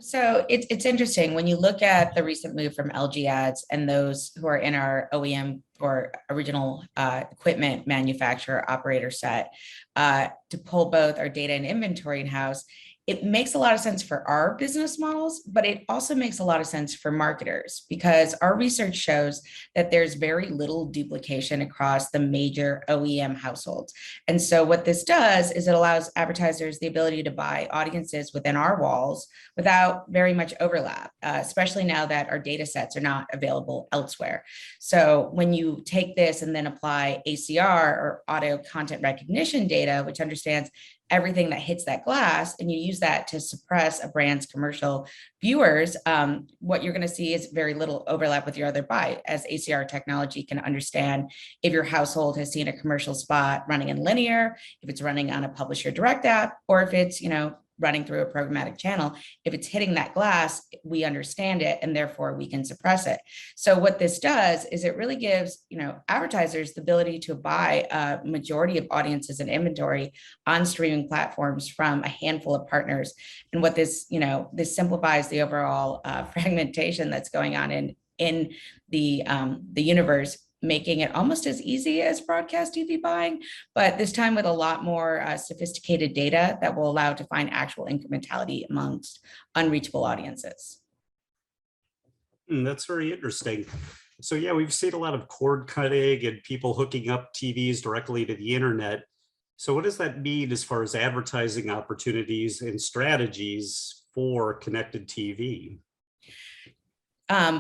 So it's interesting when you look at the recent move from LG ads and those who are in our OEM or original equipment manufacturer operator set to pull both our data and inventory in house. It makes a lot of sense for our business models, but it also makes a lot of sense for marketers because our research shows that there's very little duplication across the major OEM households. And so what this does is it allows advertisers the ability to buy audiences within our walls without very much overlap, especially now that our data sets are not available elsewhere. So when you take this and then apply ACR or auto content recognition data, which understands everything that hits that glass, and you use that to suppress a brand's commercial viewers, what you're going to see is very little overlap with your other buy, as ACR technology can understand if your household has seen a commercial spot running in linear, if it's running on a publisher direct app, or if it's, running through a programmatic channel. If it's hitting that glass, we understand it, and therefore we can suppress it. So what this does is it really gives, advertisers the ability to buy a majority of audiences and inventory on streaming platforms from a handful of partners. And what this simplifies the overall fragmentation that's going on in the universe, making it almost as easy as broadcast TV buying, but this time with a lot more sophisticated data that will allow to find actual incrementality amongst unreachable audiences. That's very interesting. So yeah, we've seen a lot of cord cutting and people hooking up TVs directly to the internet. So what does that mean as far as advertising opportunities and strategies for connected TV?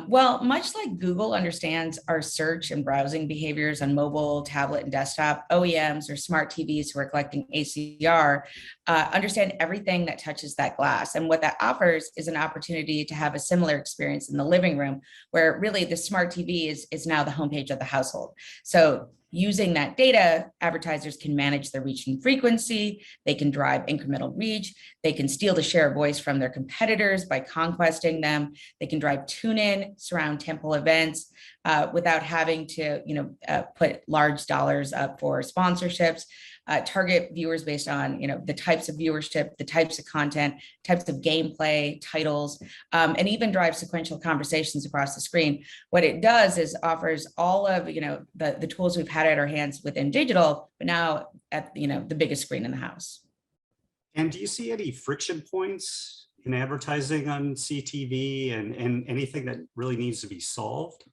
Well, much like Google understands our search and browsing behaviors on mobile, tablet, and desktop, OEMs or smart TVs who are collecting ACR understand everything that touches that glass. And what that offers is an opportunity to have a similar experience in the living room, where really the smart TV is now the homepage of the household. So using that data, advertisers can manage their reach and frequency, they can drive incremental reach, they can steal the share of voice from their competitors by conquesting them, they can drive tune-in, surround temple events without having to put large dollars up for sponsorships, target viewers based on the types of viewership, the types of content, types of gameplay, titles, and even drive sequential conversations across the screen. What it does is offers all of the tools we've had at our hands within digital, but now at the biggest screen in the house. And do you see any friction points in advertising on CTV and anything that really needs to be solved?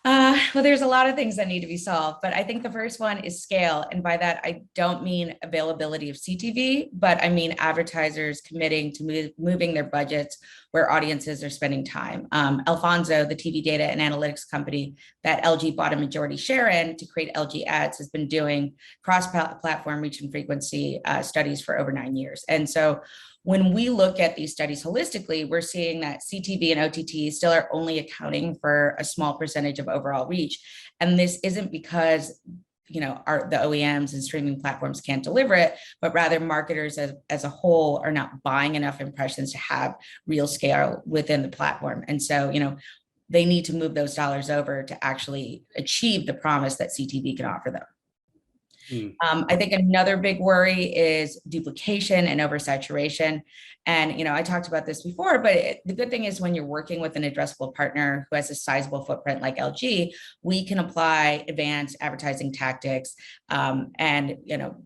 Well, there's a lot of things that need to be solved, but I think the first one is scale. And by that, I don't mean availability of CTV, but I mean advertisers committing to moving their budgets where audiences are spending time. Alfonso, the TV data and analytics company that LG bought a majority share in to create LG ads, has been doing cross-platform reach and frequency studies for over 9 years. And so when we look at these studies holistically, we're seeing that CTV and OTT still are only accounting for a small percentage of overall reach. And this isn't because the OEMs and streaming platforms can't deliver it, but rather marketers as a whole are not buying enough impressions to have real scale within the platform. And so, they need to move those dollars over to actually achieve the promise that CTV can offer them. I think another big worry is duplication and oversaturation. And, I talked about this before, but the good thing is when you're working with an addressable partner who has a sizable footprint like LG, we can apply advanced advertising tactics and,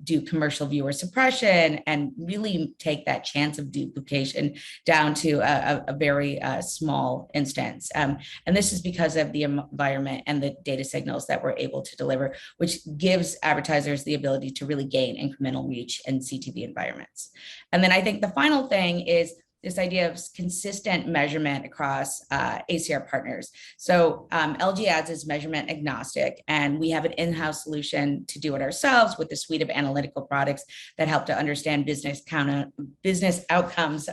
do commercial viewer suppression and really take that chance of duplication down to a very small instance. And this is because of the environment and the data signals that we're able to deliver, which gives advertisers the ability to really gain incremental reach in CTV environments. And then I think the final thing is this idea of consistent measurement across ACR partners. So LG Ads is measurement agnostic, and we have an in-house solution to do it ourselves with a suite of analytical products that help to understand business outcomes,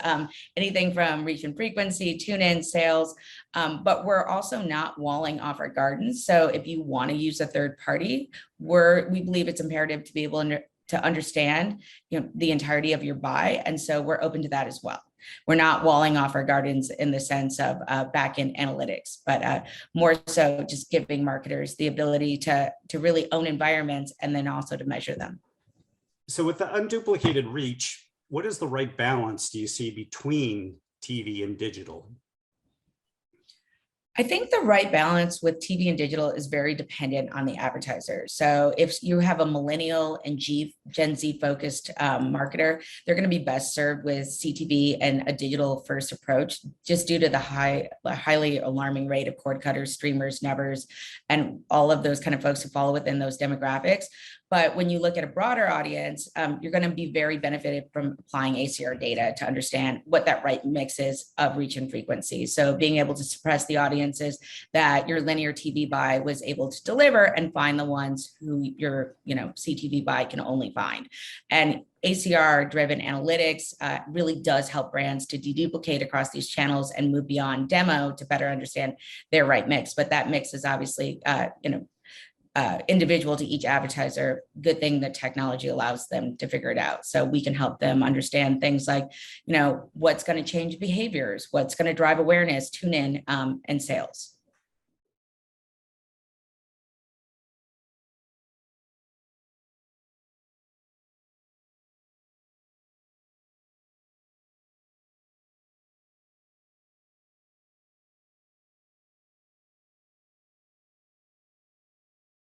anything from reach and frequency, tune-in, sales, but we're also not walling off our gardens. So if you want to use a third party, we believe it's imperative to be able to understand the entirety of your buy. And so we're open to that as well. We're not walling off our gardens in the sense of back-end analytics, but more so just giving marketers the ability to really own environments and then also to measure them. So with the unduplicated reach, what is the right balance do you see between TV and digital? I think the right balance with TV and digital is very dependent on the advertiser. So if you have a millennial and Gen Z focused marketer, they're going to be best served with CTV and a digital first approach, just due to the highly alarming rate of cord cutters, streamers, nevers, and all of those kind of folks who fall within those demographics. But when you look at a broader audience, you're going to be very benefited from applying ACR data to understand what that right mix is of reach and frequency. So being able to suppress the audiences that your linear TV buy was able to deliver and find the ones who your CTV buy can only find. And ACR driven analytics really does help brands to deduplicate across these channels and move beyond demo to better understand their right mix. But that mix is obviously, individual to each advertiser. Good thing that technology allows them to figure it out. So we can help them understand things like, what's going to change behaviors, what's going to drive awareness, tune in, and sales.